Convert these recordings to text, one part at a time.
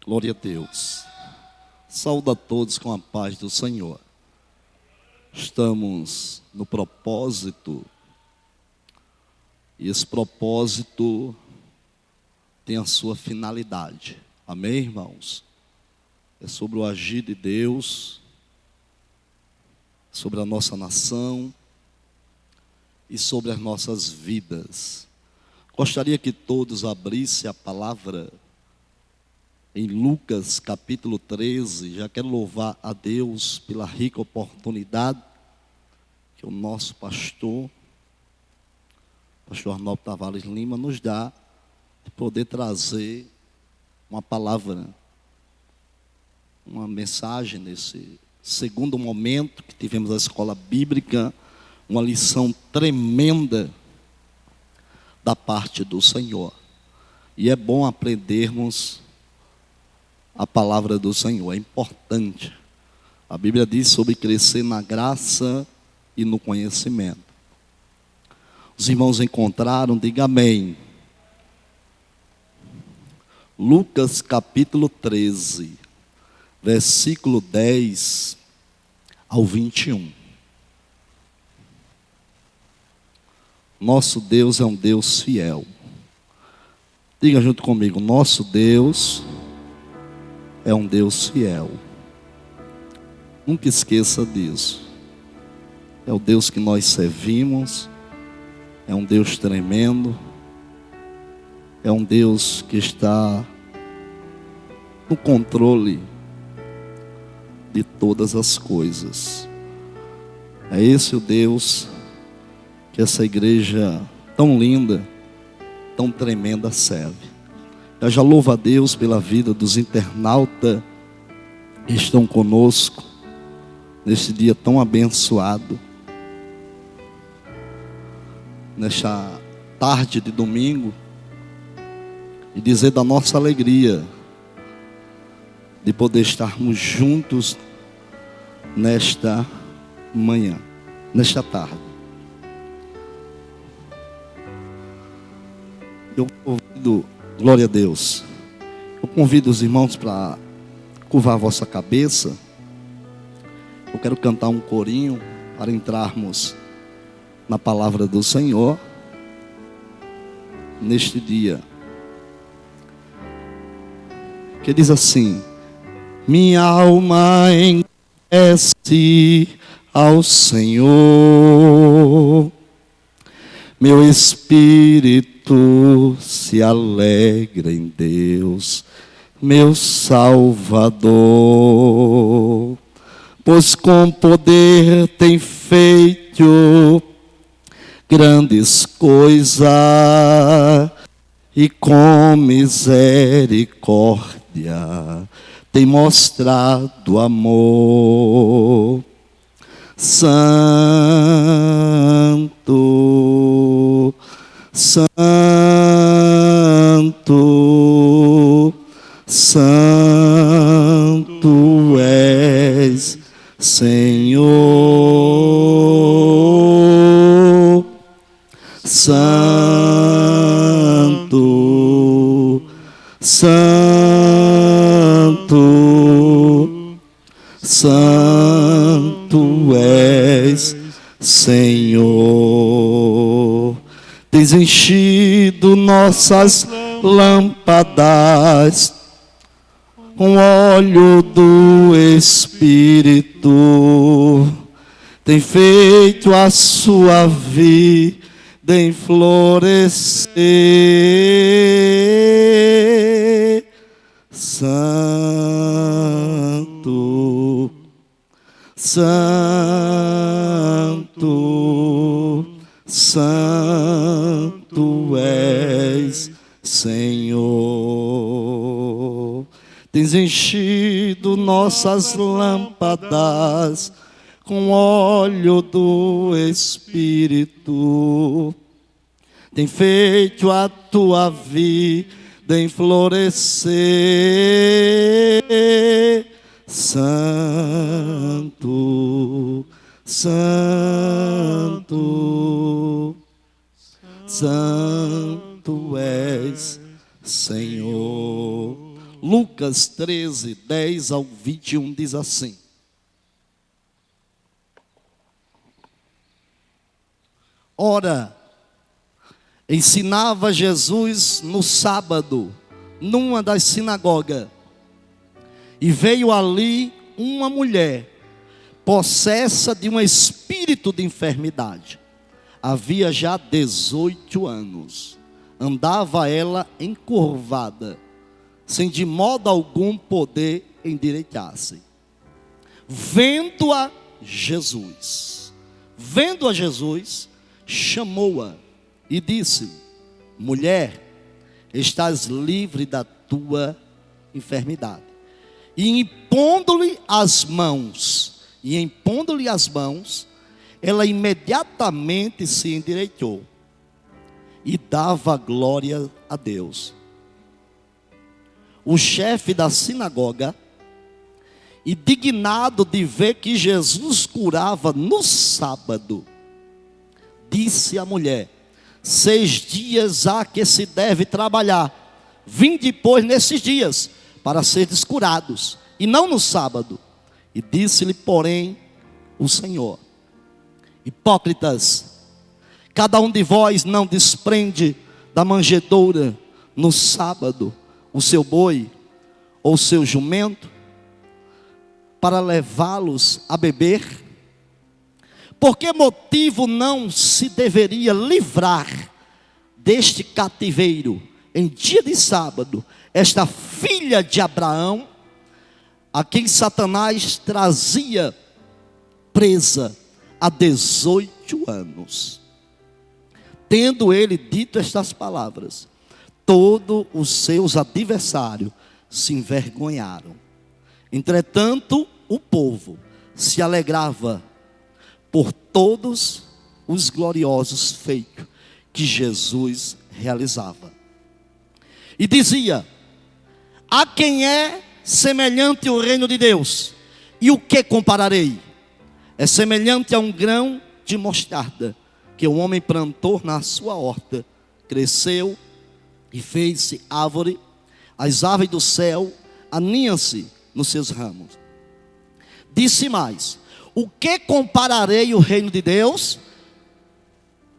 Glória a Deus. Saúdo a todos com a paz do Senhor. Estamos no propósito, e esse propósito tem a sua finalidade. Amém, irmãos? É sobre o agir de Deus, sobre a nossa nação e sobre as nossas vidas. Gostaria que todos abrissem a palavra em Lucas capítulo 13, já quero louvar a Deus pela rica oportunidade que o nosso pastor Arnaldo Tavares Lima, nos dá de poder trazer uma palavra, uma mensagem nesse segundo momento que tivemos a escola bíblica, uma lição tremenda da parte do Senhor. E é bom aprendermos a palavra do Senhor, é importante. A Bíblia diz sobre crescer na graça e no conhecimento. Os irmãos encontraram, diga amém. Lucas capítulo 13, versículo 10 ao 21. Nosso Deus é um Deus fiel. Diga junto comigo, nosso Deus é um Deus fiel. Nunca esqueça disso. É o Deus que nós servimos. É um Deus tremendo. É um Deus que está no controle de todas as coisas. É esse o Deus que essa igreja tão linda, tão tremenda serve. Eu já louvo a Deus pela vida dos internautas que estão conosco neste dia tão abençoado, nesta tarde de domingo, e dizer da nossa alegria de poder estarmos juntos nesta manhã, nesta tarde. Eu convido, glória a Deus, eu convido os irmãos para curvar a vossa cabeça. Eu quero cantar um corinho para entrarmos na palavra do Senhor neste dia, que diz assim: minha alma engrandece ao Senhor, meu espírito se alegra em Deus, meu Salvador, pois com poder tem feito grandes coisas e com misericórdia tem mostrado amor. Santo, Santo, Santo és, Senhor. Santo, Santo, Santo és, Senhor. Tens enchido nossas lâmpadas com óleo do Espírito, tem feito a sua vida florescer. Santo, Santo, Santo és, Senhor. Tens enchido nossas lâmpadas com óleo do Espírito, tem feito a tua vida florescer. Santo, Santo, Santo és, Senhor. Lucas 13, 10 ao 21 diz assim: Ora, ensinava Jesus no sábado, numa das sinagogas, e veio ali uma mulher, possessa de um espírito de enfermidade. Havia já 18 anos. Andava ela encurvada, sem de modo algum poder endireitar-se. Vendo-a Jesus, chamou-a e disse: mulher, estás livre da tua enfermidade. E impondo-lhe as mãos, ela imediatamente se endireitou e dava glória a Deus. O chefe da sinagoga, indignado de ver que Jesus curava no sábado, disse à mulher: 6 dias há que se deve trabalhar. Vinde, pois, nesses dias, para seres curados, e não no sábado. E disse-lhe, porém, o Senhor: hipócritas, cada um de vós não desprende da manjedoura no sábado o seu boi ou o seu jumento, para levá-los a beber? Por que motivo não se deveria livrar deste cativeiro em dia de sábado esta filha de Abraão, a quem Satanás trazia presa há 18 anos? Tendo ele dito estas palavras, todos os seus adversários se envergonharam. Entretanto, o povo se alegrava por todos os gloriosos feitos que Jesus realizava. E dizia: a quem é semelhante o reino de Deus? E o que compararei? É semelhante a um grão de mostarda, que o homem plantou na sua horta, cresceu e fez-se árvore. As aves do céu aninham-se nos seus ramos. Disse mais: o que compararei o reino de Deus?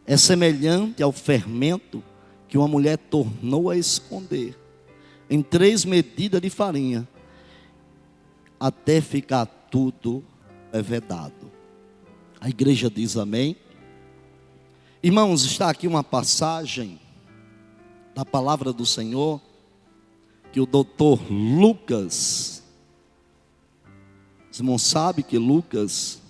É semelhante ao fermento que uma mulher tornou a esconder em 3 medidas de farinha, até ficar tudo levedado. A igreja diz amém. Irmãos, está aqui uma passagem da palavra do Senhor que o doutor Lucas, os irmãos sabem que Lucas,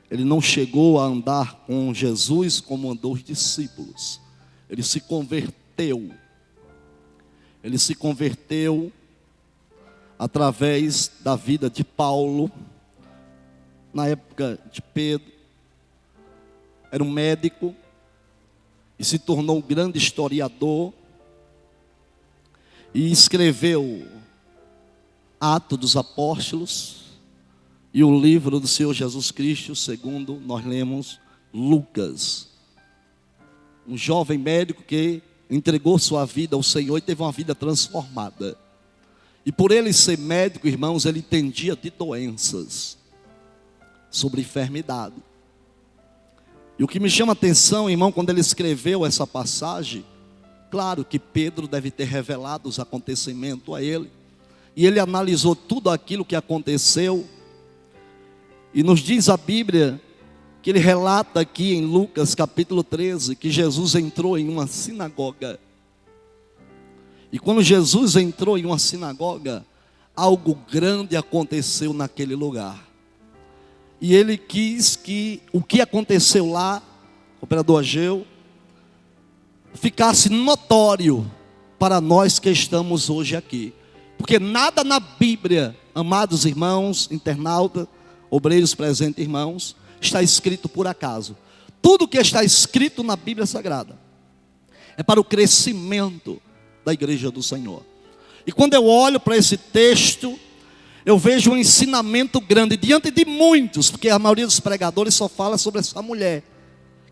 ele não chegou a andar com Jesus como andou os discípulos. Ele se converteu. Ele se converteu através da vida de Paulo, na época de Pedro. Era um médico e se tornou um grande historiador e escreveu Atos dos Apóstolos e o livro do Senhor Jesus Cristo, segundo nós lemos Lucas. Um jovem médico que entregou sua vida ao Senhor e teve uma vida transformada. E por ele ser médico, irmãos, ele entendia de doenças, sobre enfermidade. E o que me chama a atenção, irmão, quando ele escreveu essa passagem, claro que Pedro deve ter revelado os acontecimentos a ele, e ele analisou tudo aquilo que aconteceu, e nos diz a Bíblia, que ele relata aqui em Lucas capítulo 13, que Jesus entrou em uma sinagoga. E quando Jesus entrou em uma sinagoga, algo grande aconteceu naquele lugar. E ele quis que o que aconteceu lá, operador Ageu, ficasse notório para nós que estamos hoje aqui. Porque nada na Bíblia, amados irmãos, internautas, obreiros presentes, irmãos, está escrito por acaso. Tudo que está escrito na Bíblia Sagrada é para o crescimento da igreja do Senhor. E quando eu olho para esse texto, eu vejo um ensinamento grande diante de muitos, porque a maioria dos pregadores só fala sobre essa mulher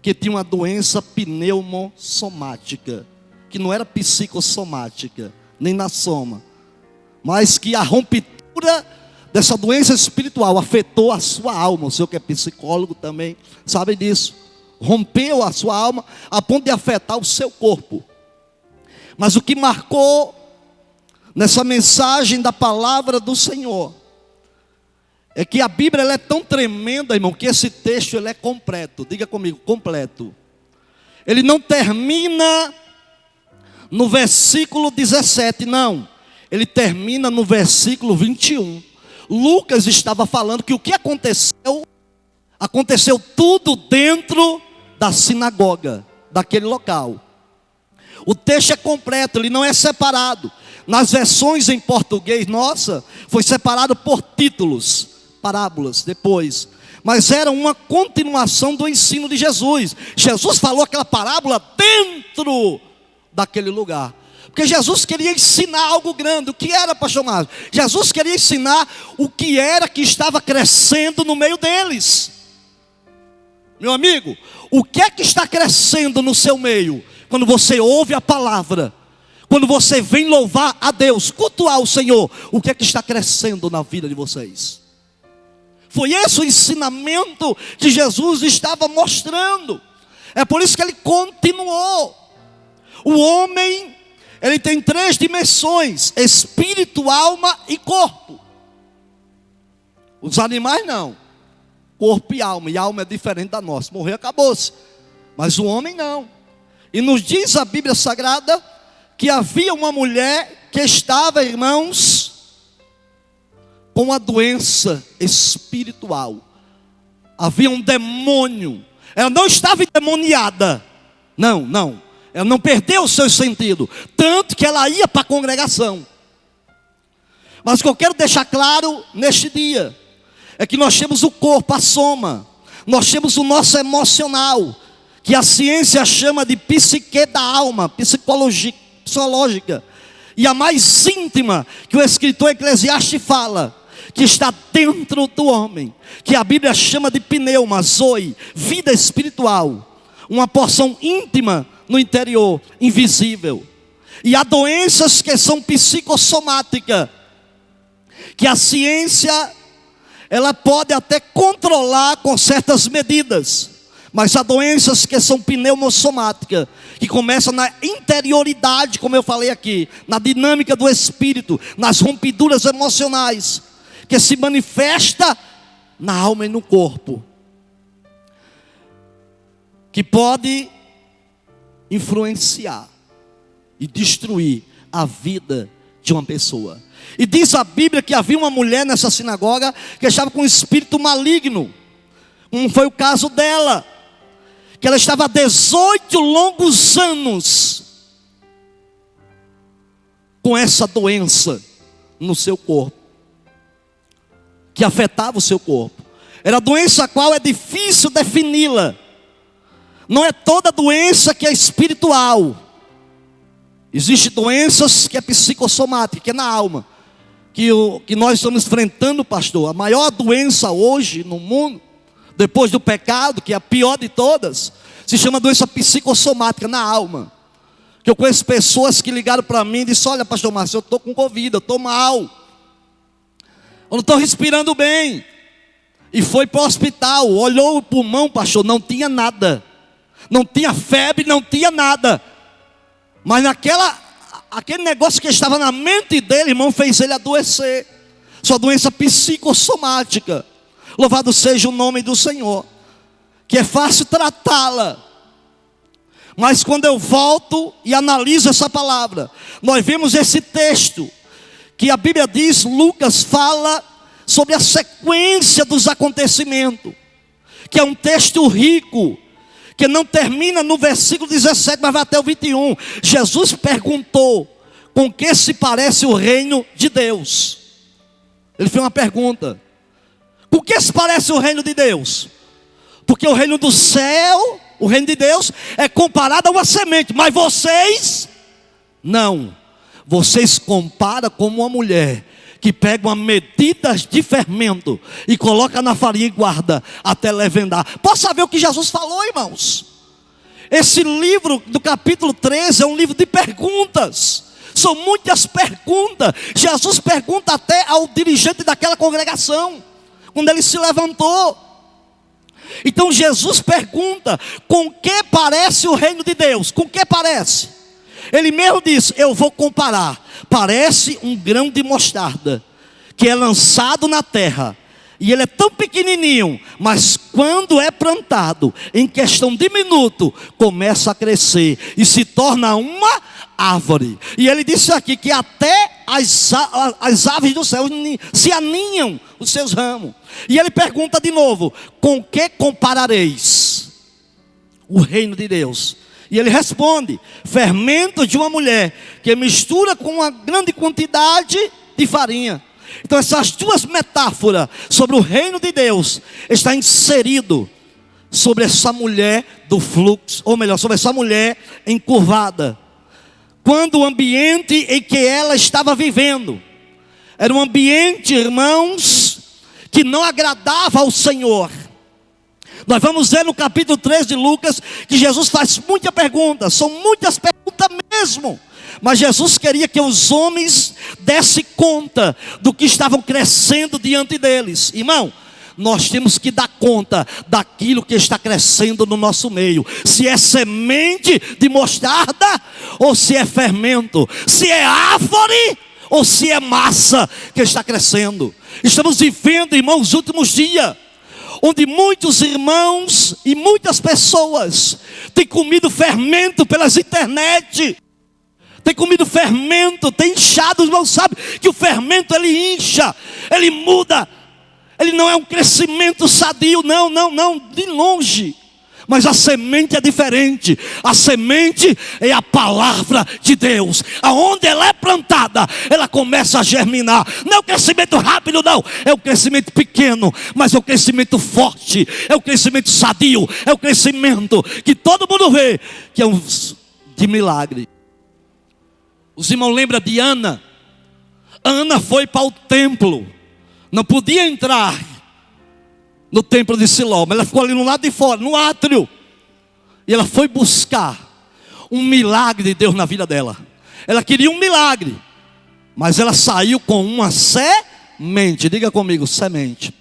que tinha uma doença pneumossomática, que não era psicossomática, nem na soma, mas que a ruptura dessa doença espiritual afetou a sua alma. O senhor que é psicólogo também sabe disso. Rompeu a sua alma a ponto de afetar o seu corpo. Mas o que marcou nessa mensagem da palavra do Senhor é que a Bíblia ela é tão tremenda, irmão, que esse texto ele é completo. Diga comigo, completo. Ele não termina no versículo 17, não. Ele termina no versículo 21. Lucas estava falando que o que aconteceu, aconteceu tudo dentro da sinagoga, daquele local. O texto é completo, ele não é separado. Nas versões em português, nossa, foi separado por títulos, parábolas, depois. Mas era uma continuação do ensino de Jesus. Jesus falou aquela parábola dentro daquele lugar. Porque Jesus queria ensinar algo grande. O que era, pastor Márcio? Jesus queria ensinar o que era que estava crescendo no meio deles. Meu amigo, o que é que está crescendo no seu meio? Quando você ouve a palavra, quando você vem louvar a Deus, cultuar o Senhor, o que é que está crescendo na vida de vocês? Foi esse o ensinamento que Jesus estava mostrando. É por isso que ele continuou. O homem, ele tem 3 dimensões: espírito, alma e corpo. Os animais não. Corpo e alma é diferente da nossa. Morreu, acabou-se. Mas o homem não. E nos diz a Bíblia Sagrada que havia uma mulher que estava, irmãos, com uma doença espiritual. Havia um demônio. Ela não estava endemoniada. Não. Ela não perdeu o seu sentido. Tanto que ela ia para a congregação. Mas o que eu quero deixar claro neste dia é que nós temos o corpo, a soma. Nós temos o nosso emocional, que a ciência chama de psique da alma, psicológica. E a mais íntima, que o escritor Eclesiastes fala, que está dentro do homem, que a Bíblia chama de pneuma, zoe, vida espiritual. Uma porção íntima no interior, invisível. E há doenças que são psicossomáticas, que a ciência ela pode até controlar com certas medidas. Mas há doenças que são pneumossomáticas, que começam na interioridade, como eu falei aqui, na dinâmica do espírito, nas rompiduras emocionais, que se manifesta na alma e no corpo, que pode influenciar e destruir a vida de uma pessoa. E diz a Bíblia que havia uma mulher nessa sinagoga que estava com um espírito maligno. Foi o caso dela, que ela estava há 18 longos anos com essa doença no seu corpo, que afetava o seu corpo. Era doença a qual é difícil defini-la. Não é toda doença que é espiritual. Existem doenças que é psicossomática, que é na alma. Que nós estamos enfrentando, pastor. A maior doença hoje no mundo, depois do pecado, que é a pior de todas, se chama doença psicossomática na alma. Que eu conheço pessoas que ligaram para mim e disseram: olha, pastor Márcio, eu estou com Covid, eu estou mal, eu não estou respirando bem. E foi para o hospital, olhou o pulmão, pastor, não tinha nada. Não tinha febre, não tinha nada. Mas aquele negócio que estava na mente dele, irmão, fez ele adoecer. Sua doença psicossomática. Louvado seja o nome do Senhor. Que é fácil tratá-la. Mas quando eu volto e analiso essa palavra, nós vemos esse texto, que a Bíblia diz, Lucas fala sobre a sequência dos acontecimentos. Que é um texto rico, que não termina no versículo 17, mas vai até o 21. Jesus perguntou: com que se parece o reino de Deus? Ele fez uma pergunta: com que se parece o reino de Deus? Porque o reino do céu, o reino de Deus, é comparado a uma semente. Mas vocês, não. Vocês comparam como uma mulher que pega uma medida de fermento e coloca na farinha e guarda até levedar. Posso saber o que Jesus falou, irmãos? Esse livro do capítulo 13 é um livro de perguntas. São muitas perguntas. Jesus pergunta até ao dirigente daquela congregação, quando ele se levantou. Então Jesus pergunta: com que parece o reino de Deus? Com que parece? Ele mesmo disse: eu vou comparar. Parece um grão de mostarda, que é lançado na terra. E ele é tão pequenininho, mas quando é plantado, em questão de minuto, começa a crescer e se torna uma árvore. E ele disse aqui que até as aves do céu se aninham os seus ramos. E ele pergunta de novo: com que comparareis o reino de Deus? E ele responde: fermento de uma mulher que mistura com uma grande quantidade de farinha. Então essas duas metáforas sobre o reino de Deus está inserido sobre essa mulher do fluxo, ou melhor, sobre essa mulher encurvada. Quando o ambiente em que ela estava vivendo era um ambiente, irmãos, que não agradava ao Senhor. Nós vamos ver no capítulo 3 de Lucas que Jesus faz muitas perguntas, são muitas perguntas mesmo. Mas Jesus queria que os homens dessem conta do que estavam crescendo diante deles. Irmão, nós temos que dar conta daquilo que está crescendo no nosso meio. Se é semente de mostarda ou se é fermento. Se é árvore ou se é massa que está crescendo. Estamos vivendo, irmãos, os últimos dias, onde muitos irmãos e muitas pessoas têm comido fermento pelas internet. Tem comido fermento, tem inchado, os irmãos sabem que o fermento ele incha, ele muda. Ele não é um crescimento sadio, não, de longe. Mas a semente é diferente. A semente é a palavra de Deus. Aonde ela é plantada, ela começa a germinar. Não é um crescimento rápido, não. É um crescimento pequeno, mas é um crescimento forte. É um crescimento sadio. É um crescimento que todo mundo vê que é um de milagre. Os irmãos lembram de Ana? Ana foi para o templo. Não podia entrar no templo de Siló, mas ela ficou ali no lado de fora, no átrio. E ela foi buscar um milagre de Deus na vida dela. Ela queria um milagre, mas ela saiu com uma semente. Diga comigo, semente.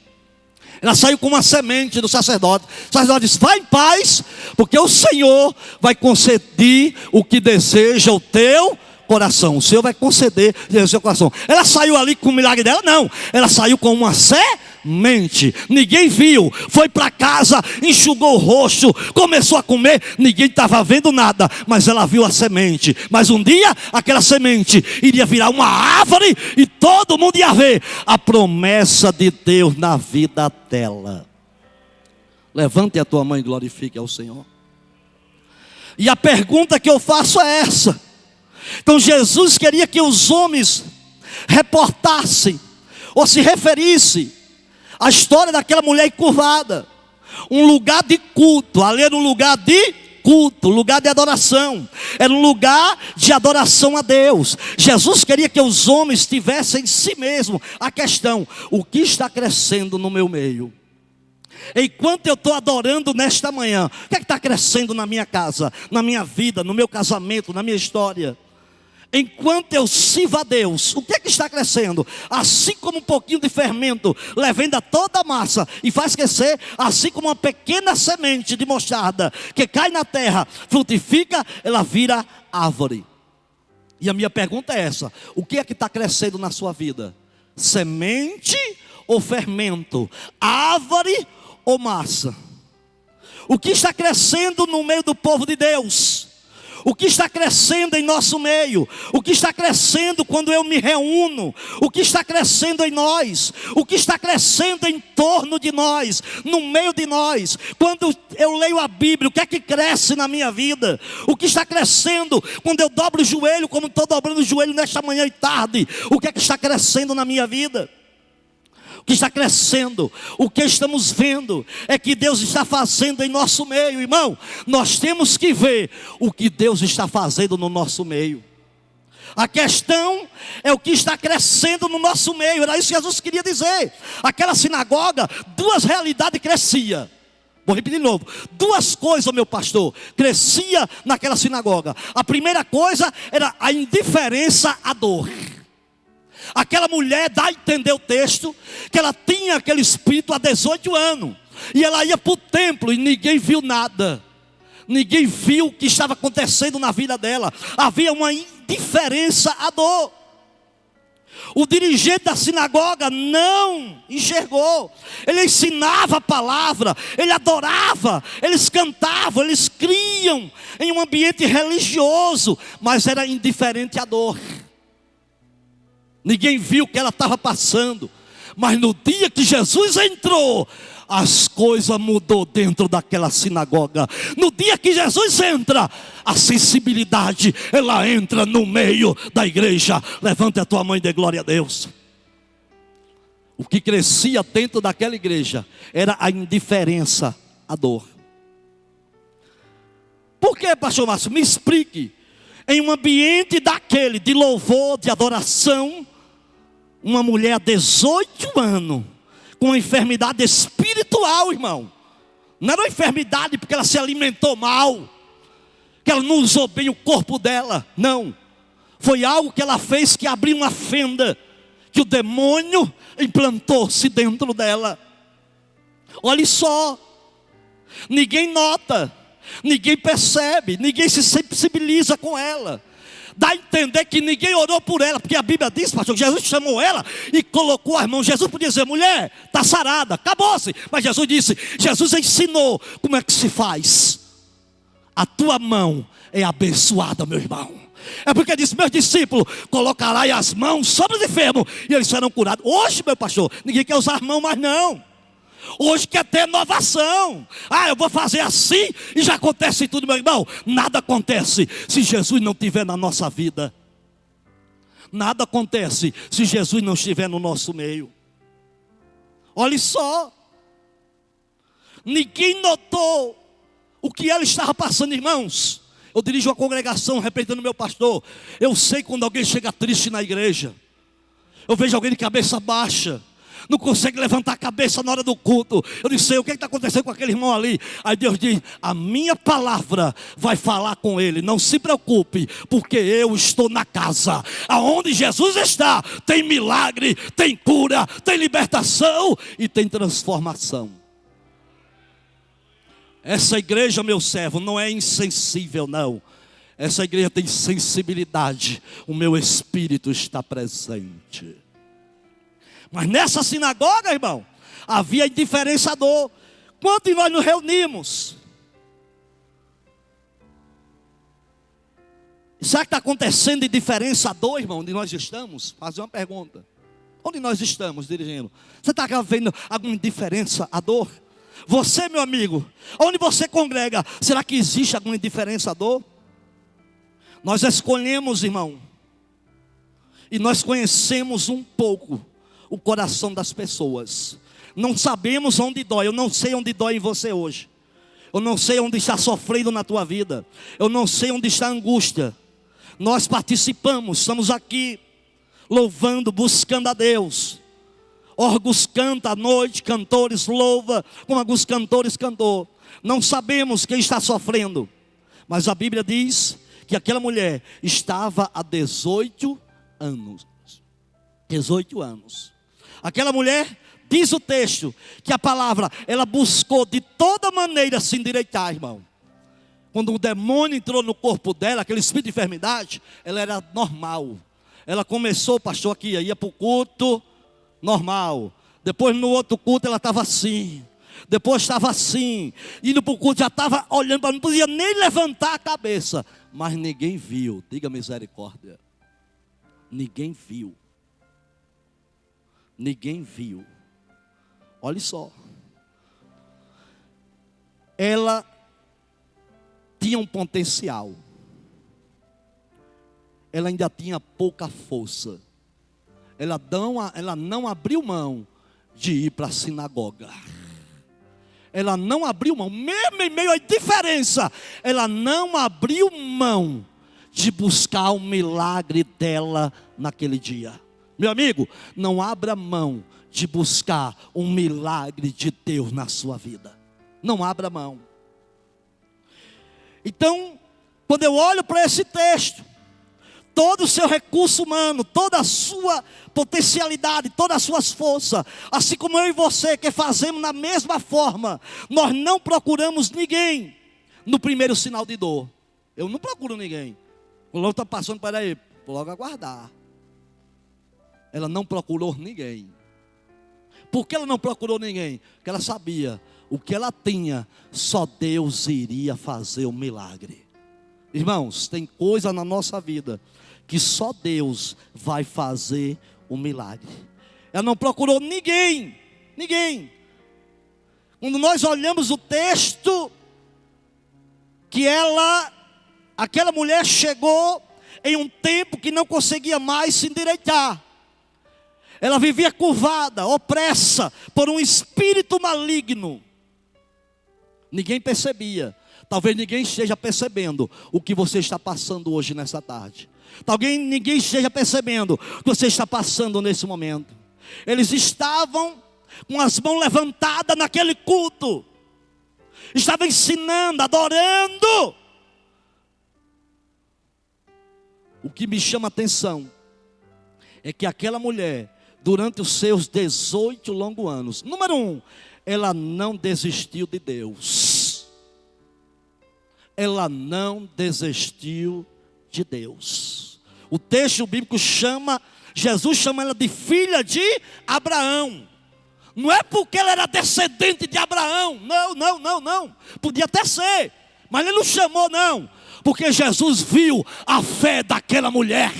Ela saiu com uma semente do sacerdote. O sacerdote disse: vai em paz, porque o Senhor vai conceder o que deseja o teu coração. O Senhor vai conceder o seu coração. Ela saiu ali com o milagre dela? Não. Ela saiu com uma semente. Ninguém viu. Foi para casa, enxugou o rosto, começou a comer. Ninguém estava vendo nada, mas ela viu a semente. Mas um dia aquela semente iria virar uma árvore e todo mundo ia ver a promessa de Deus na vida dela. Levante a tua mão e glorifique ao Senhor. E a pergunta que eu faço é essa. Então Jesus queria que os homens reportassem ou se referissem à história daquela mulher encurvada. Um lugar de culto. Ali era um lugar de culto, lugar de adoração. Era um lugar de adoração a Deus. Jesus queria que os homens tivessem em si mesmo a questão: o que está crescendo no meu meio? Enquanto eu estou adorando nesta manhã, o que é que está crescendo na minha casa, na minha vida, no meu casamento, na minha história? Enquanto eu sirvo a Deus, o que é que está crescendo? Assim como um pouquinho de fermento levanta toda a massa e faz crescer, assim como uma pequena semente de mostarda que cai na terra, frutifica, ela vira árvore. E a minha pergunta é essa: o que é que está crescendo na sua vida? Semente ou fermento? Árvore ou massa? O que está crescendo no meio do povo de Deus? O que está crescendo em nosso meio? O que está crescendo quando eu me reúno? O que está crescendo em nós? O que está crescendo em torno de nós? No meio de nós? Quando eu leio a Bíblia, o que é que cresce na minha vida? O que está crescendo quando eu dobro o joelho, como estou dobrando o joelho nesta manhã e tarde? O que é que está crescendo na minha vida? Que está crescendo, o que estamos vendo é que Deus está fazendo em nosso meio, irmão. Nós temos que ver o que Deus está fazendo no nosso meio. A questão é o que está crescendo no nosso meio. Era isso que Jesus queria dizer. Aquela sinagoga, duas realidades cresciam. Vou repetir de novo. Duas coisas, meu pastor, crescia naquela sinagoga. A primeira coisa era a indiferença à dor. Aquela mulher, dá a entender o texto, que ela tinha aquele espírito há 18 anos. E ela ia para o templo e ninguém viu nada. Ninguém viu o que estava acontecendo na vida dela. Havia uma indiferença à dor. O dirigente da sinagoga não enxergou. Ele ensinava a palavra, ele adorava, eles cantavam, eles criam em um ambiente religioso, mas era indiferente à dor. Ninguém viu o que ela estava passando. Mas no dia que Jesus entrou, as coisas mudou dentro daquela sinagoga. No dia que Jesus entra, a sensibilidade, ela entra no meio da igreja. Levante a tua mão e dê glória a Deus. O que crescia dentro daquela igreja era a indiferença à dor. Por que, pastor Márcio? Me explique. Em um ambiente daquele de louvor, de adoração, uma mulher há 18 anos, com uma enfermidade espiritual, irmão. Não era uma enfermidade porque ela se alimentou mal, que ela não usou bem o corpo dela. Não. Foi algo que ela fez que abriu uma fenda, que o demônio implantou-se dentro dela. Olhe só. Ninguém nota, ninguém percebe, ninguém se sensibiliza com ela. Dá a entender que ninguém orou por ela, porque a Bíblia diz, pastor, que Jesus chamou ela e colocou as mãos. Jesus podia dizer, mulher, está sarada, acabou-se. Mas Jesus ensinou como é que se faz. A tua mão é abençoada, meu irmão. É porque disse, meus discípulos, colocarás as mãos sobre os enfermos e eles serão curados. Hoje, meu pastor, ninguém quer usar as mãos mais não. Hoje quer ter inovação. Eu vou fazer assim e já acontece tudo, meu irmão. Nada acontece se Jesus não estiver na nossa vida. Nada acontece se Jesus não estiver no nosso meio. Olhe só. Ninguém notou o que ela estava passando, irmãos. Eu dirijo uma congregação representando meu pastor. Eu sei quando alguém chega triste na igreja. Eu vejo alguém de cabeça baixa, não consegue levantar a cabeça na hora do culto. Eu disse, o que está acontecendo com aquele irmão ali? Aí Deus diz, a minha palavra vai falar com ele. Não se preocupe, porque eu estou na casa. Aonde Jesus está, tem milagre, tem cura, tem libertação e tem transformação. Essa igreja, meu servo, não é insensível não. Essa igreja tem sensibilidade. O meu espírito está presente. Mas nessa sinagoga, irmão, havia indiferença à dor. Quando nós nos reunimos, será que está acontecendo indiferença à dor, irmão, onde nós estamos? Fazer uma pergunta. Onde nós estamos dirigindo? Você está vendo alguma indiferença à dor? Você, meu amigo, onde você congrega, será que existe alguma indiferença à dor? Nós escolhemos, irmão, e nós conhecemos um pouco o coração das pessoas. Não sabemos onde dói. Eu não sei onde dói em você hoje. Eu não sei onde está sofrendo na tua vida. Eu não sei onde está a angústia. Nós participamos, estamos aqui louvando, buscando a Deus. Órgãos canta à noite, cantores louva, como alguns cantores cantou. Não sabemos quem está sofrendo, mas a Bíblia diz que aquela mulher estava há 18 anos. 18 anos. Aquela mulher, diz o texto, que a palavra, ela buscou de toda maneira se endireitar, irmão. Quando o demônio entrou no corpo dela, aquele espírito de enfermidade, ela era normal. Ela começou, pastor, aqui, ia para o culto, normal. Depois no outro culto ela estava assim. Depois estava assim. Indo para o culto já estava olhando, não podia nem levantar a cabeça. Mas ninguém viu, diga misericórdia. Ninguém viu. Ninguém viu. Olha só. Ela tinha um potencial. Ela ainda tinha pouca força. Ela não abriu mão de ir para a sinagoga. Ela não abriu mão, mesmo em meio à indiferença, ela não abriu mão de buscar o milagre dela naquele dia. Meu amigo, não abra mão de buscar um milagre de Deus na sua vida. Não abra mão. Então, quando eu olho para esse texto, todo o seu recurso humano, toda a sua potencialidade, todas as suas forças, assim como eu e você que fazemos na mesma forma, nós não procuramos ninguém no primeiro sinal de dor. Eu não procuro ninguém. O logo está passando, peraí, vou logo aguardar. Ela não procurou ninguém. Por que ela não procurou ninguém? Porque ela sabia, o que ela tinha, só Deus iria fazer o milagre. Irmãos, tem coisa na nossa vida que só Deus vai fazer o milagre. Ela não procurou ninguém. Quando nós olhamos o texto, que aquela mulher chegou em um tempo que não conseguia mais se endireitar. Ela vivia curvada, opressa por um espírito maligno. Ninguém percebia. Talvez ninguém esteja percebendo o que você está passando hoje nessa tarde. Talvez ninguém esteja percebendo o que você está passando nesse momento. Eles estavam com as mãos levantadas naquele culto. Estavam ensinando, adorando. O que me chama a atenção é que aquela mulher, durante os seus 18 longos anos, número 1, ela não desistiu de Deus. Ela não desistiu de Deus. O texto bíblico Jesus chama ela de filha de Abraão. Não é porque ela era descendente de Abraão. Não. Podia até ser, mas ele não chamou, não. Porque Jesus viu a fé daquela mulher.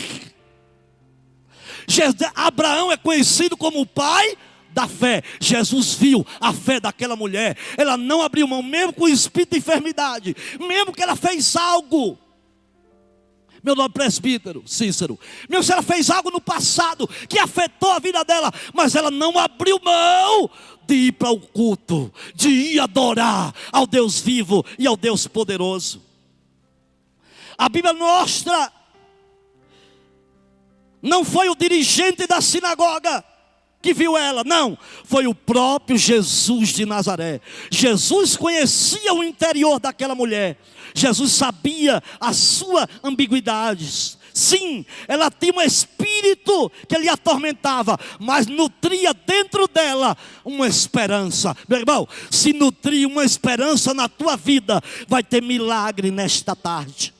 Abraão é conhecido como o pai da fé. Jesus viu a fé daquela mulher. Ela não abriu mão, mesmo com o espírito de enfermidade, mesmo que ela fez algo. Meu nome é presbítero Cícero. Mesmo se ela fez algo no passado que afetou a vida dela, mas ela não abriu mão de ir para o culto, de ir adorar ao Deus vivo e ao Deus poderoso. A Bíblia mostra, não foi o dirigente da sinagoga que viu ela, não, foi o próprio Jesus de Nazaré. Jesus conhecia o interior daquela mulher. Jesus sabia as suas ambiguidades. Sim, ela tinha um espírito que lhe atormentava, mas nutria dentro dela uma esperança. Meu irmão, se nutrir uma esperança na tua vida, vai ter milagre nesta tarde.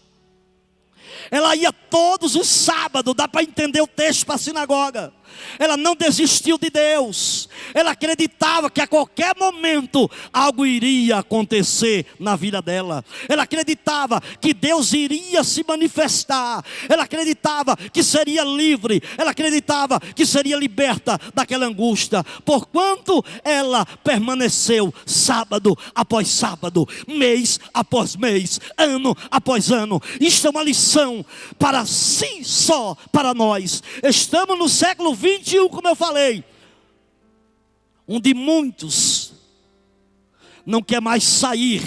Ela ia todos os sábados, dá para entender o texto, para a sinagoga. Ela não desistiu de Deus. Ela acreditava que a qualquer momento algo iria acontecer na vida dela. Ela acreditava que Deus iria se manifestar. Ela acreditava que seria livre. Ela acreditava que seria liberta daquela angústia. Porquanto ela permaneceu sábado após sábado, mês após mês, ano após ano. Isto é uma lição para si só, para nós. Estamos no século 21, como eu falei, onde muitos não quer mais sair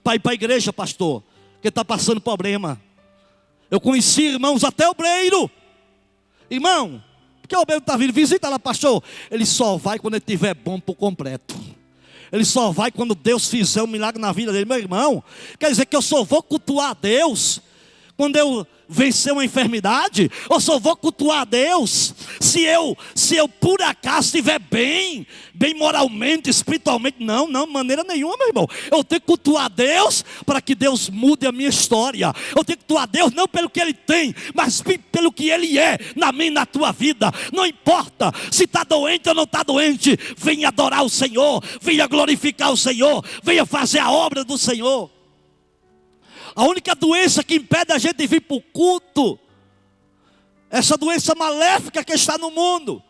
para ir para a igreja, pastor, porque está passando problema. Eu conheci irmãos, até obreiro, irmão, porque o obreiro está vindo, visita lá, pastor. Ele só vai quando ele estiver bom por completo. Ele só vai quando Deus fizer um milagre na vida dele. Meu irmão, quer dizer que eu só vou cultuar a Deus quando eu vencer uma enfermidade? Ou só vou cultuar a Deus se eu por acaso estiver bem moralmente, espiritualmente? Não, maneira nenhuma, meu irmão. Eu tenho que cultuar a Deus para que Deus mude a minha história. Eu tenho que cultuar a Deus não pelo que Ele tem, mas pelo que Ele é na minha e na tua vida. Não importa se está doente ou não está doente, venha adorar o Senhor, venha glorificar o Senhor, venha fazer a obra do Senhor. A única doença que impede a gente de vir para o culto, essa doença maléfica que está no mundo,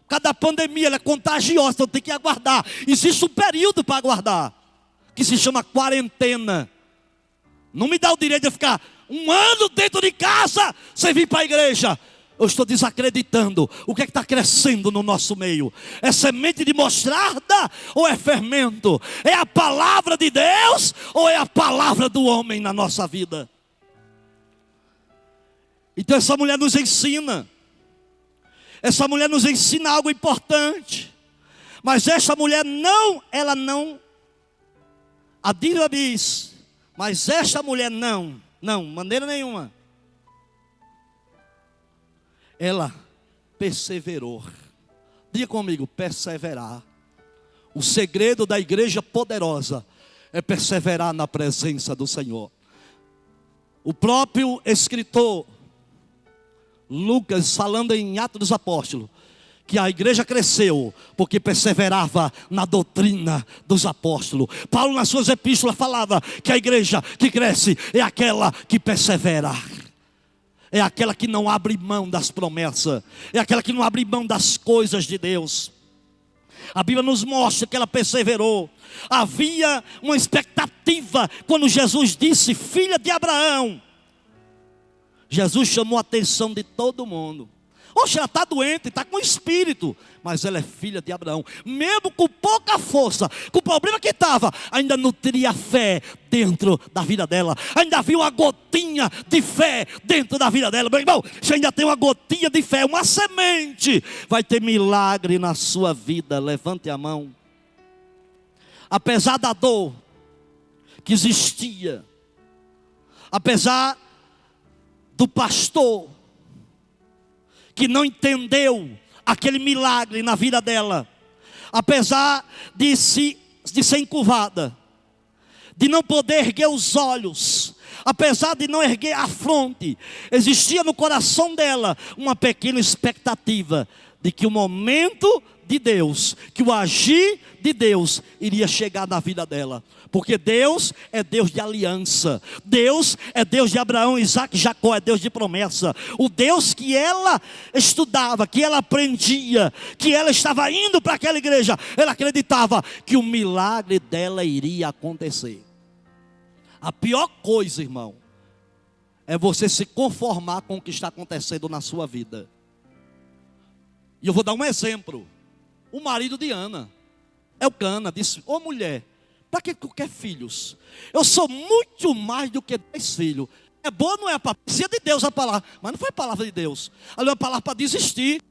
cada pandemia, ela é contagiosa, então tem que aguardar. Existe um período para aguardar, que se chama quarentena. Não me dá o direito de ficar um ano dentro de casa sem vir para a igreja. Eu estou desacreditando. O que é que está crescendo no nosso meio? É semente de mostarda ou é fermento? É a palavra de Deus ou é a palavra do homem na nossa vida? Então essa mulher nos ensina. Essa mulher nos ensina algo importante. Mas essa mulher ela não A Bíblia diz, mas esta mulher não, maneira nenhuma. Ela perseverou. Diga comigo, perseverar. O segredo da igreja poderosa é perseverar na presença do Senhor. O próprio escritor Lucas, falando em Atos dos Apóstolos, que a igreja cresceu porque perseverava na doutrina dos apóstolos. Paulo, nas suas epístolas, falava que a igreja que cresce é aquela que persevera, é aquela que não abre mão das promessas, é aquela que não abre mão das coisas de Deus. A Bíblia nos mostra que ela perseverou. Havia uma expectativa quando Jesus disse, filha de Abraão. Jesus chamou a atenção de todo mundo. Oxe, ela está doente, está com espírito, mas ela é filha de Abraão. Mesmo com pouca força, com o problema que estava, ainda nutria fé dentro da vida dela. Ainda havia uma gotinha de fé dentro da vida dela. Meu irmão, você ainda tem uma gotinha de fé, uma semente. Vai ter milagre na sua vida. Levante a mão. Apesar da dor que existia, apesar do pastor que não entendeu aquele milagre na vida dela, apesar de ser encurvada, de não poder erguer os olhos, apesar de não erguer a fronte, existia no coração dela uma pequena expectativa de que o momento de Deus, que o agir de Deus iria chegar na vida dela. Porque Deus é Deus de aliança. Deus é Deus de Abraão, Isaac e Jacó, é Deus de promessa. O Deus que ela estudava, que ela aprendia, que ela estava indo para aquela igreja, ela acreditava que o milagre dela iria acontecer. A pior coisa, irmão, é você se conformar com o que está acontecendo na sua vida. E eu vou dar um exemplo. O marido de Ana, Elcana, disse, ô mulher, para que tu quer filhos? Eu sou muito mais do que 10 filhos. É boa ou não é? Precisa de Deus a palavra. Mas não foi a palavra de Deus. Ali é uma palavra para desistir.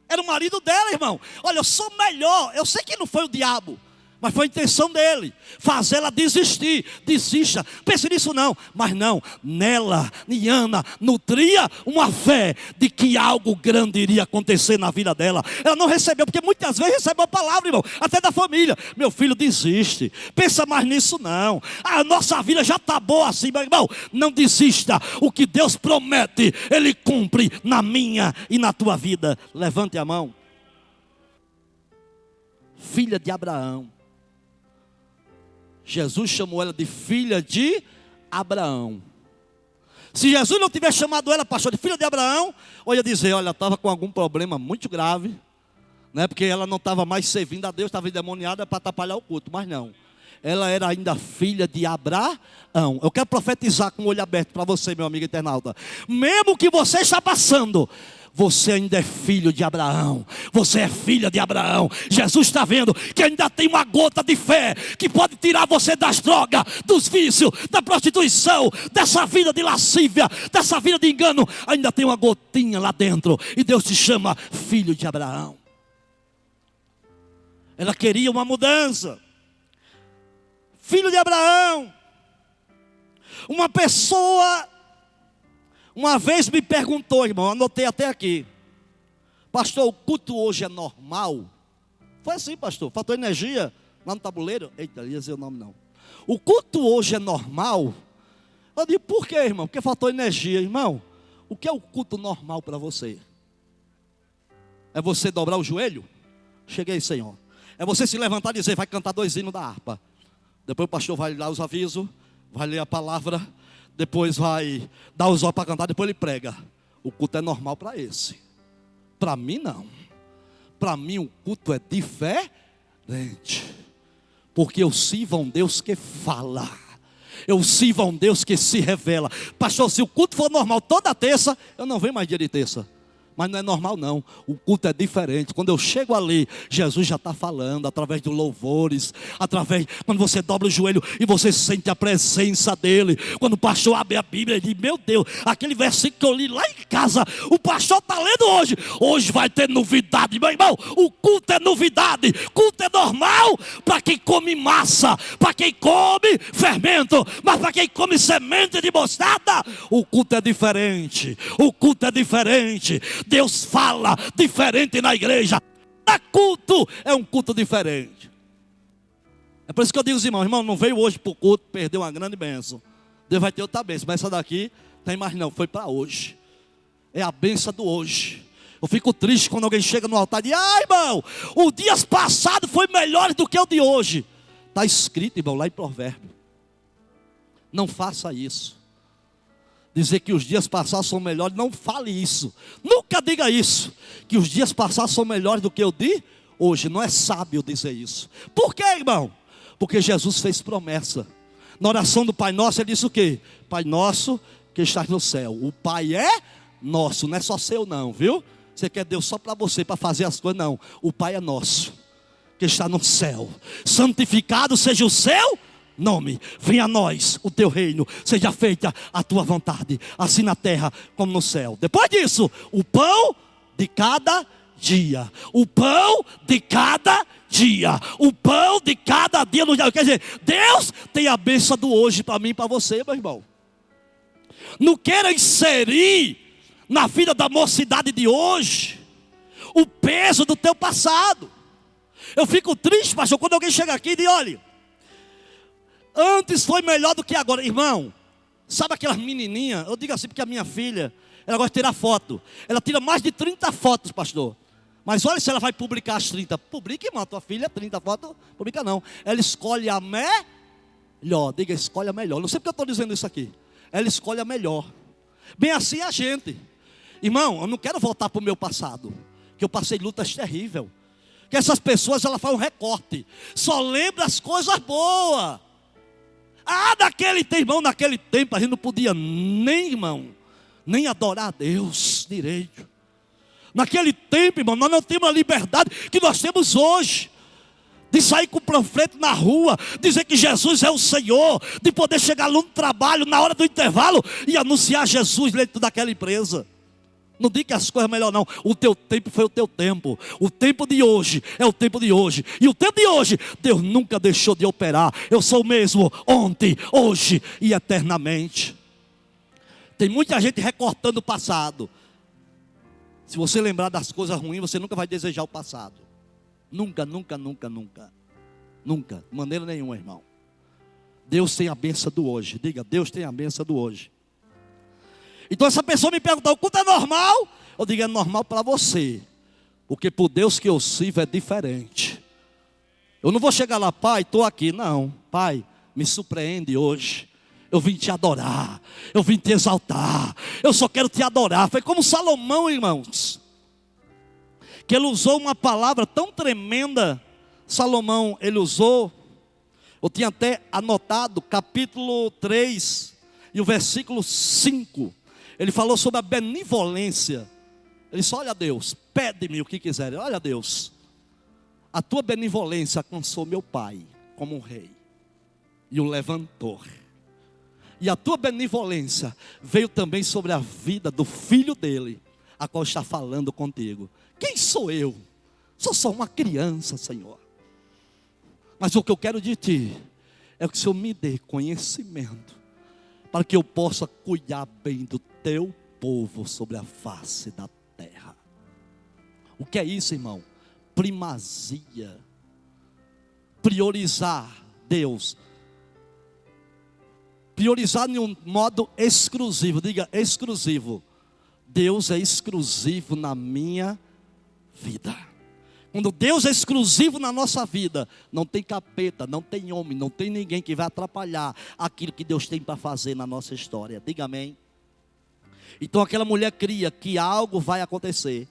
Era o marido dela, irmão. Olha, eu sou melhor. Eu sei que não foi o diabo, mas foi a intenção dele, fazer ela desistir. Desista, pense nisso não. Mas não, nela, Ana, nutria uma fé de que algo grande iria acontecer na vida dela. Ela não recebeu, porque muitas vezes recebe uma palavra, irmão, até da família. Meu filho, desiste, pensa mais nisso não. A nossa vida já está boa assim, meu irmão. Não desista, o que Deus promete, Ele cumpre na minha e na tua vida. Levante a mão. Filha de Abraão. Jesus chamou ela de filha de Abraão. Se Jesus não tivesse chamado ela, pastor, de filha de Abraão, eu ia dizer, olha, estava com algum problema muito grave, né? Porque ela não estava mais servindo a Deus, estava endemoniada para atrapalhar o culto. Mas não, ela era ainda filha de Abraão. Eu quero profetizar com o olho aberto para você, meu amigo internauta. Mesmo que você está passando, você ainda é filho de Abraão. Você é filha de Abraão. Jesus está vendo que ainda tem uma gota de fé que pode tirar você das drogas, dos vícios, da prostituição, dessa vida de lascívia, dessa vida de engano. Ainda tem uma gotinha lá dentro. E Deus te chama filho de Abraão. Ela queria uma mudança. Filho de Abraão. Uma pessoa uma vez me perguntou, irmão, anotei até aqui, pastor, o culto hoje é normal? Foi assim, pastor, faltou energia lá no tabuleiro? Eita, ia dizer o nome não. O culto hoje é normal? Eu digo, por quê, irmão? Porque faltou energia. Irmão, o que é o culto normal para você? É você dobrar o joelho? Cheguei, Senhor. É você se levantar e dizer, vai cantar 2 hinos da harpa. Depois o pastor vai dar os avisos, vai ler a palavra, depois vai dar os olhos para cantar, depois ele prega. O culto é normal para esse. Para mim não. Para mim o culto é diferente. Porque eu sirvo a um Deus que fala. Eu sirvo a um Deus que se revela. Pastor, se o culto for normal toda terça, eu não venho mais dia de terça. Mas não é normal não, o culto é diferente. Quando eu chego ali, Jesus já está falando, através de louvores, quando você dobra o joelho e você sente a presença dele. Quando o pastor abre a Bíblia e diz, meu Deus, aquele versículo que eu li lá em casa, o pastor está lendo hoje. Hoje vai ter novidade, meu irmão. O culto é novidade, culto é normal para quem come massa, para quem come fermento, mas para quem come semente de mostarda, o culto é diferente, o culto é diferente. Deus fala diferente na igreja. Cada culto é um culto diferente. É por isso que eu digo aos irmãos, irmão, não veio hoje para o culto, perdeu uma grande bênção. Deus vai ter outra bênção, mas essa daqui tem mais não, foi para hoje. É a bênção do hoje. Eu fico triste quando alguém chega no altar e diz, irmão, o dia passado foi melhor do que o de hoje. Está escrito, irmão, lá em Provérbio. Não faça isso. Dizer que os dias passados são melhores, não fale isso. Nunca diga isso. Que os dias passados são melhores do que o de hoje. Não é sábio dizer isso. Por quê, irmão? Porque Jesus fez promessa. Na oração do Pai Nosso, ele disse o quê? Pai Nosso que estás no céu. O Pai é nosso, não é só seu não, viu? Você quer Deus só para você, para fazer as coisas, não. O Pai é nosso, que está no céu. Santificado seja o seu nome, venha a nós o teu reino, seja feita a tua vontade, assim na terra como no céu. Depois disso, o pão de cada dia, o pão de cada dia, o pão de cada dia. Quer dizer, Deus tem a bênção do hoje para mim e para você, meu irmão. Não queira inserir na vida da mocidade de hoje o peso do teu passado. Eu fico triste, pastor, quando alguém chega aqui e diz, olha, antes foi melhor do que agora. Irmão, sabe aquelas menininhas? Eu digo assim porque a minha filha, ela gosta de tirar foto. Ela tira mais de 30 fotos, pastor. Mas olha se ela vai publicar as 30. Publica, irmão, tua filha, 30 fotos. Publica não. Ela escolhe a melhor. Diga, escolhe a melhor. Não sei porque eu estou dizendo isso aqui. Ela escolhe a melhor. Bem assim a gente. Irmão, eu não quero voltar para o meu passado. Que eu passei lutas terríveis. Que essas pessoas, elas fazem um recorte. Só lembra as coisas boas. Naquele tempo, irmão, naquele tempo a gente não podia nem, irmão, nem adorar a Deus direito. Naquele tempo, irmão, nós não temos a liberdade que nós temos hoje. De sair com o panfleto na rua, dizer que Jesus é o Senhor, de poder chegar no trabalho, na hora do intervalo, e anunciar Jesus dentro daquela empresa. Não diga que as coisas melhor não. O teu tempo foi o teu tempo. O tempo de hoje é o tempo de hoje. E o tempo de hoje, Deus nunca deixou de operar. Eu sou o mesmo ontem, hoje e eternamente. Tem muita gente recortando o passado. Se você lembrar das coisas ruins, você nunca vai desejar o passado. Nunca, nunca, nunca, nunca. Nunca, de maneira nenhuma, irmão. Deus tem a bênção do hoje. Diga, Deus tem a bênção do hoje. Então essa pessoa me perguntou, o culto é normal? Eu digo, é normal para você. Porque por Deus que eu sirvo é diferente. Eu não vou chegar lá, pai, estou aqui. Não, pai, me surpreende hoje. Eu vim te adorar. Eu vim te exaltar. Eu só quero te adorar. Foi como Salomão, irmãos. Que ele usou uma palavra tão tremenda. Salomão, ele usou. Eu tinha até anotado capítulo 3 e o versículo 5. Ele falou sobre a benevolência. Ele disse, olha Deus, pede-me o que quiser. Olha Deus, a tua benevolência alcançou meu pai como um rei e o levantou. E a tua benevolência veio também sobre a vida do filho dele, a qual está falando contigo. Quem sou eu? Sou só uma criança, Senhor. Mas o que eu quero de ti é que o Senhor me dê conhecimento para que eu possa cuidar bem do teu povo sobre a face da terra. O que é isso, irmão? Primazia. Priorizar Deus. Priorizar de um modo exclusivo. Diga, exclusivo. Deus é exclusivo na minha vida. Quando Deus é exclusivo na nossa vida, não tem capeta, não tem homem, não tem ninguém que vai atrapalhar aquilo que Deus tem para fazer na nossa história. Diga amém. Então aquela mulher cria que algo vai acontecer.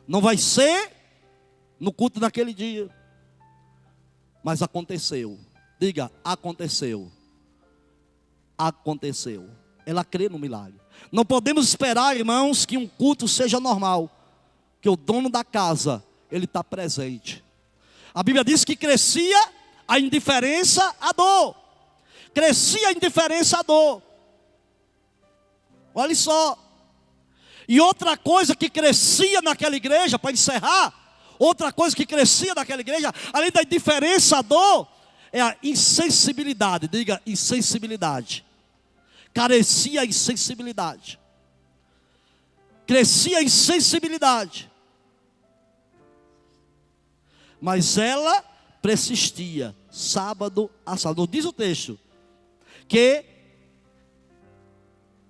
Não vai ser no culto daquele dia, mas aconteceu. Diga, aconteceu. Aconteceu. Ela crê no milagre. Não podemos esperar, irmãos, que um culto seja normal, que o dono da casa, ele está presente. A Bíblia diz que crescia a indiferença, a dor. Crescia a indiferença, a dor. Olha só. E outra coisa que crescia naquela igreja, para encerrar, outra coisa que crescia naquela igreja, além da indiferença, a dor, é a insensibilidade. Diga, insensibilidade. Carecia a insensibilidade. Crescia a insensibilidade. Mas ela persistia, sábado a sábado. Diz o texto, que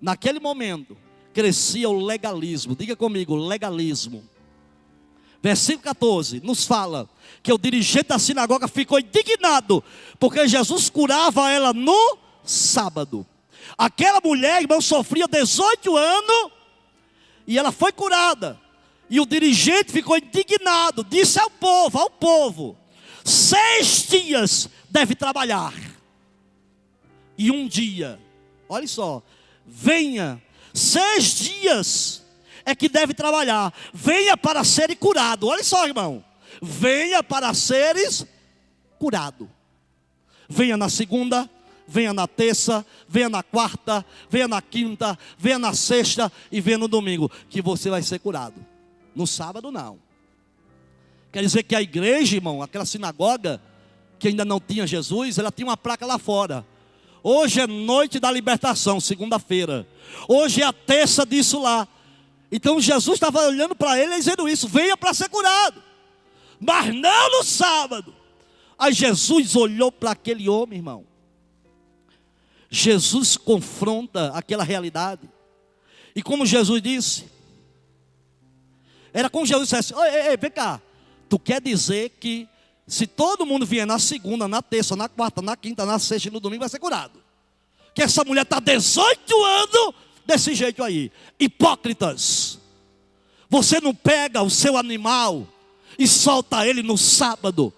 naquele momento crescia o legalismo. Diga comigo, legalismo. Versículo 14 nos fala que o dirigente da sinagoga ficou indignado, porque Jesus curava ela no sábado. Aquela mulher, irmão, sofria 18 anos e ela foi curada. E o dirigente ficou indignado, disse ao povo, 6 dias deve trabalhar. E um dia, olha só, venha, 6 dias é que deve trabalhar. Venha para ser curado. Olha só, irmão, venha para seres curado. Venha na segunda, venha na terça, venha na quarta, venha na quinta, venha na sexta e venha no domingo, que você vai ser curado. No sábado não. Quer dizer que a igreja, irmão, aquela sinagoga que ainda não tinha Jesus, ela tinha uma placa lá fora. Hoje é noite da libertação, segunda-feira. Hoje é a terça disso lá. Então Jesus estava olhando para ele e dizendo isso: venha para ser curado, mas não no sábado. Aí Jesus olhou para aquele homem, irmão. Jesus confronta aquela realidade. E como Jesus disse, era como Jesus dissesse: ei, vem cá, tu quer dizer que se todo mundo vier na segunda, na terça, na quarta, na quinta, na sexta e no domingo vai ser curado? Que essa mulher está 18 anos desse jeito aí. Hipócritas, você não pega o seu animal e solta ele no sábado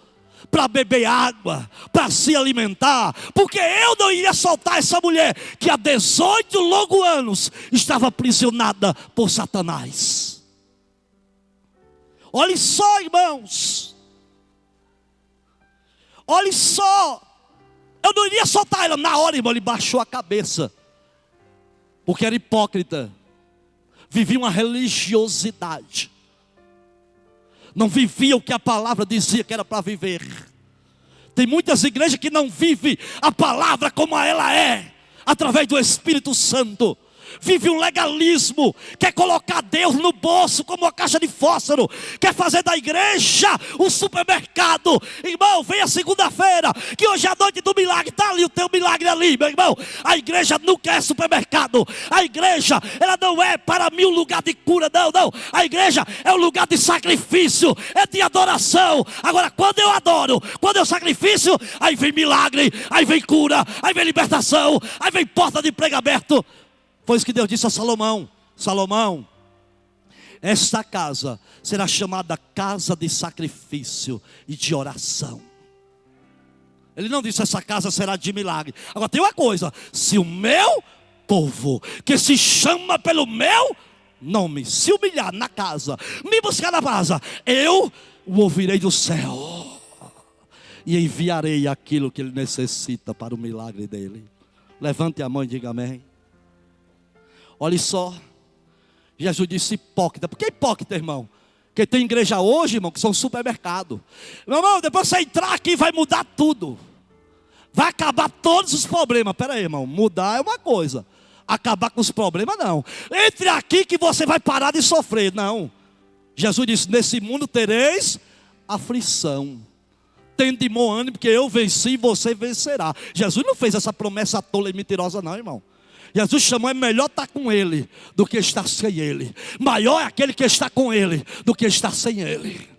para beber água, para se alimentar? Porque eu não iria soltar essa mulher que há 18 longos anos estava aprisionada por Satanás. Olhe só, irmãos, olhe só, eu não iria soltar ela. Na hora, irmão, ele baixou a cabeça, porque era hipócrita, vivia uma religiosidade, não vivia o que a palavra dizia que era para viver. Tem muitas igrejas que não vivem a palavra como ela é, através do Espírito Santo. Vive um legalismo, quer colocar Deus no bolso como uma caixa de fósforo, quer fazer da igreja um supermercado. Irmão, venha segunda-feira, que hoje é a noite do milagre, está ali o teu milagre ali, meu irmão. A igreja nunca é supermercado. A igreja, ela não é para mim um lugar de cura, não. A igreja é um lugar de sacrifício, é de adoração. Agora, quando eu adoro, quando eu sacrifício, aí vem milagre, aí vem cura, aí vem libertação, aí vem porta de emprego aberto. Foi isso que Deus disse a Salomão: Salomão, esta casa será chamada casa de sacrifício e de oração. Ele não disse essa casa será de milagre. Agora tem uma coisa: se o meu povo, que se chama pelo meu nome, se humilhar na casa, me buscar na casa, eu o ouvirei do céu e enviarei aquilo que ele necessita para o milagre dele. Levante a mão e diga amém. Olha só, Jesus disse hipócrita. Por que hipócrita, irmão? Porque tem igreja hoje, irmão, que são supermercado. Meu irmão, depois você entrar aqui vai mudar tudo, vai acabar todos os problemas. Pera aí, irmão, mudar é uma coisa, acabar com os problemas não. Entre aqui que você vai parar de sofrer. Não, Jesus disse: nesse mundo tereis aflição, tende bom ânimo, porque eu venci e você vencerá. Jesus não fez essa promessa tola e mentirosa não, irmão. Jesus chamou: é melhor estar com Ele do que estar sem Ele. Maior é aquele que está com Ele do que estar sem Ele.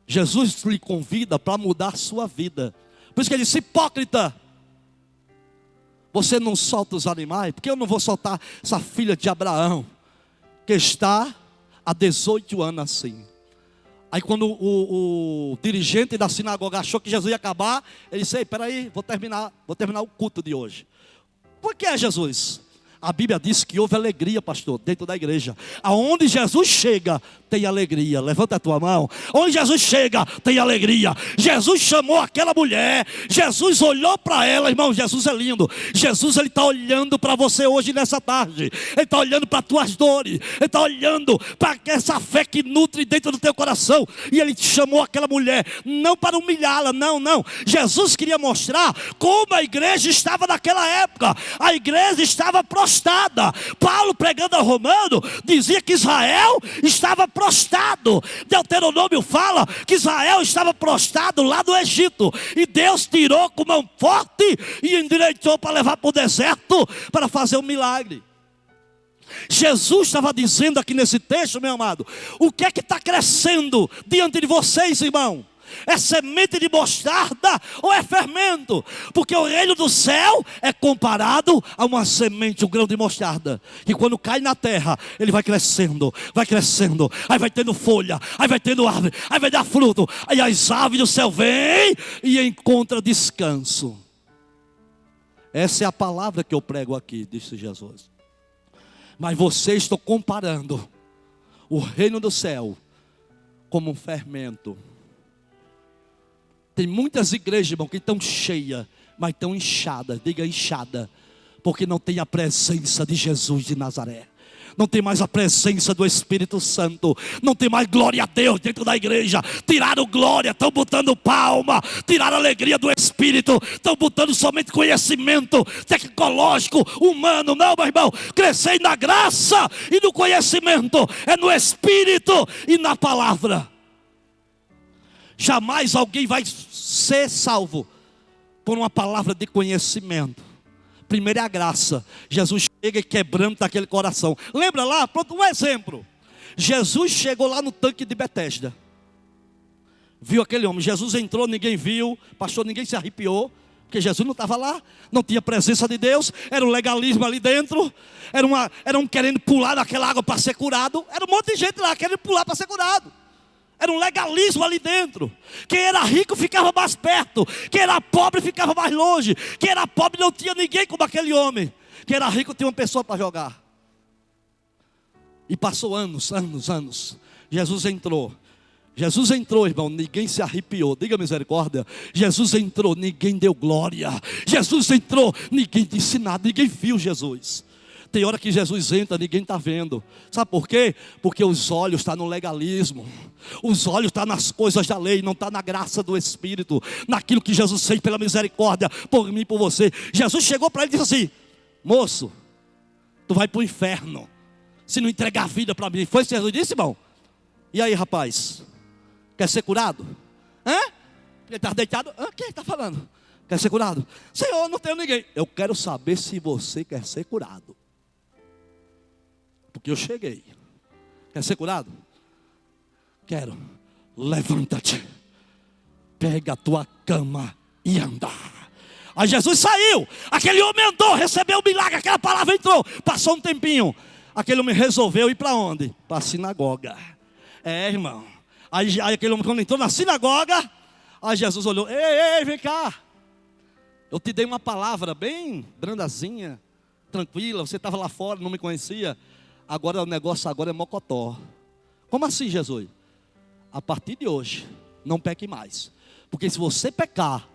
Jesus lhe convida para mudar a sua vida. Por isso que ele disse: hipócrita, você não solta os animais? Porque eu não vou soltar essa filha de Abraão, que está há 18 anos assim. Aí quando o dirigente da sinagoga achou que Jesus ia acabar, ele disse: ei, peraí, vou terminar o culto de hoje. Por que, Jesus? A Bíblia diz que houve alegria, pastor, dentro da igreja. Aonde Jesus chega, tem alegria. Levanta a tua mão. Onde Jesus chega, tem alegria. Jesus chamou aquela mulher. Jesus olhou para ela, irmão. Jesus é lindo. Jesus, ele está olhando para você hoje nessa tarde. Ele está olhando para as tuas dores. Ele está olhando para essa fé que nutre dentro do teu coração. E ele te chamou aquela mulher, não para humilhá-la, não. Jesus queria mostrar como a igreja estava naquela época. A igreja estava prostrada. Paulo, pregando ao Romano, dizia que Israel estava prostrado. Deuteronômio fala que Israel estava prostrado lá no Egito, e Deus tirou com mão forte e endireitou para levar para o deserto para fazer um milagre. Jesus estava dizendo aqui nesse texto, meu amado, o que é que está crescendo diante de vocês, irmão? É semente de mostarda ou é fermento? Porque o reino do céu é comparado a uma semente, um grão de mostarda, que quando cai na terra, ele vai crescendo, aí vai tendo folha, aí vai tendo árvore, aí vai dar fruto, aí as aves do céu vêm e encontram descanso. Essa é a palavra que eu prego aqui, disse Jesus. Mas vocês estão comparando o reino do céu como um fermento. Tem muitas igrejas, irmão, que estão cheias, mas estão inchadas. Diga inchada, porque não tem a presença de Jesus de Nazaré. Não tem mais a presença do Espírito Santo. Não tem mais glória a Deus dentro da igreja. Tiraram glória, estão botando palma. Tiraram a alegria do Espírito. Estão botando somente conhecimento tecnológico, humano. Não, meu irmão, crescei na graça e no conhecimento. É no Espírito e na palavra. Jamais alguém vai ser salvo por uma palavra de conhecimento. Primeiro é a graça. Jesus chega e quebrando aquele coração. Lembra lá? Pronto, um exemplo. Jesus chegou lá no tanque de Betesda. Viu aquele homem. Jesus entrou, ninguém viu. Pastor, ninguém se arrepiou. Porque Jesus não estava lá. Não tinha presença de Deus. Era um legalismo ali dentro. Era um querendo pular naquela água para ser curado. Era um monte de gente lá querendo pular para ser curado. Era um legalismo ali dentro. Quem era rico ficava mais perto. Quem era pobre ficava mais longe. Quem era pobre não tinha ninguém como aquele homem. Quem era rico tinha uma pessoa para jogar. E passou anos. Jesus entrou, irmão, ninguém se arrepiou. Diga misericórdia. Jesus entrou, ninguém deu glória. Jesus entrou, ninguém disse nada. Ninguém viu Jesus. Tem hora que Jesus entra, ninguém está vendo. Sabe por quê? Porque os olhos estão no legalismo. Os olhos estão nas coisas da lei, não está na graça do Espírito. Naquilo que Jesus fez pela misericórdia, por mim e por você. Jesus chegou para ele e disse assim: moço, tu vai para o inferno se não entregar a vida para mim. Foi isso que Jesus disse, irmão? E aí, rapaz? Quer ser curado? Ele está deitado? Quem está falando? Quer ser curado? Senhor, não tenho ninguém. Eu quero saber se você quer ser curado. Porque eu cheguei. Quer ser curado? Quero. Levanta-te. Pega a tua cama e anda. Aí Jesus saiu. Aquele homem andou, recebeu o milagre. Aquela palavra entrou. Passou um tempinho. Aquele homem resolveu ir para onde? Para a sinagoga. Irmão. Aí aquele homem, quando entrou na sinagoga, aí Jesus olhou: ei, vem cá. Eu te dei uma palavra bem brandazinha, tranquila. Você estava lá fora, não me conhecia. Agora o negócio agora é mocotó. Como assim, Jesus? A partir de hoje, não peque mais. Porque se você pecar,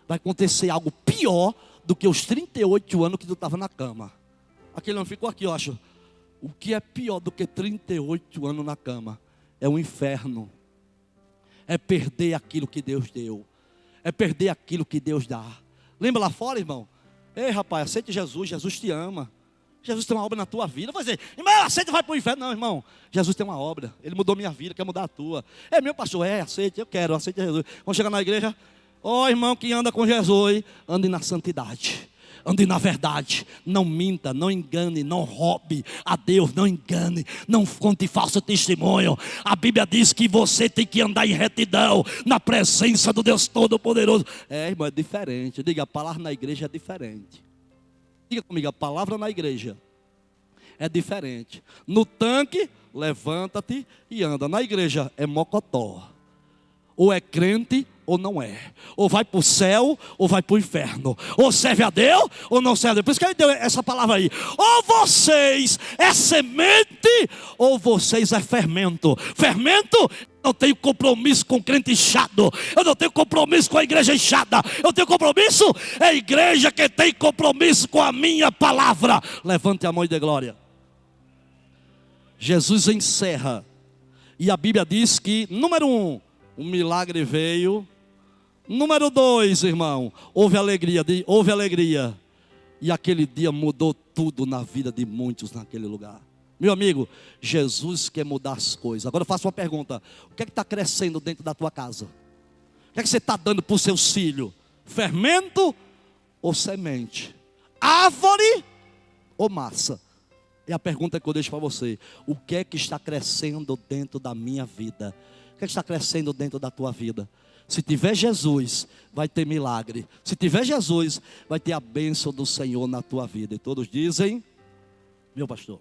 vai acontecer algo pior do que os 38 anos que tu estava na cama. Aquele homem ficou aqui, eu acho. O que é pior do que 38 anos na cama? É o inferno. É perder aquilo que Deus deu. É perder aquilo que Deus dá. Lembra lá fora, irmão? Ei, rapaz, aceite Jesus, Jesus te ama. Jesus tem uma obra na tua vida. Vai dizer: irmão, aceita e vai para o inferno. Não, irmão, Jesus tem uma obra. Ele mudou minha vida, quer mudar a tua. Meu pastor, aceite, eu quero, aceite Jesus. Quando chegar na igreja, irmão que anda com Jesus, ande na santidade, ande na verdade. Não minta, não engane, não roube a Deus, não engane, não conte falso testemunho. A Bíblia diz que você tem que andar em retidão, na presença do Deus Todo-Poderoso. Irmão, é diferente. Diga, a palavra na igreja é diferente. Diga comigo, a palavra na igreja é diferente. No tanque, levanta-te e anda. Na igreja é mocotó. Ou é crente ou não é. Ou vai para o céu ou vai para o inferno. Ou serve a Deus ou não serve a Deus. Por isso que ele deu essa palavra aí. Ou vocês é semente ou vocês é fermento. Fermento, não tenho compromisso com crente inchado. Eu não tenho compromisso com a igreja inchada. Eu tenho compromisso, é a igreja que tem compromisso com a minha palavra. Levante a mão e dê glória. Jesus encerra. E a Bíblia diz que, número 1, o milagre veio. Número 2, irmão, houve alegria. E aquele dia mudou tudo na vida de muitos naquele lugar. Meu amigo, Jesus quer mudar as coisas. Agora eu faço uma pergunta. O que é que está crescendo dentro da tua casa? O que é que você está dando para os seus filhos? Fermento ou semente? Árvore ou massa? É a pergunta que eu deixo para você. O que é que está crescendo dentro da minha vida? O que é que está crescendo dentro da tua vida? Se tiver Jesus, vai ter milagre. Se tiver Jesus, vai ter a bênção do Senhor na tua vida. E todos dizem, meu pastor.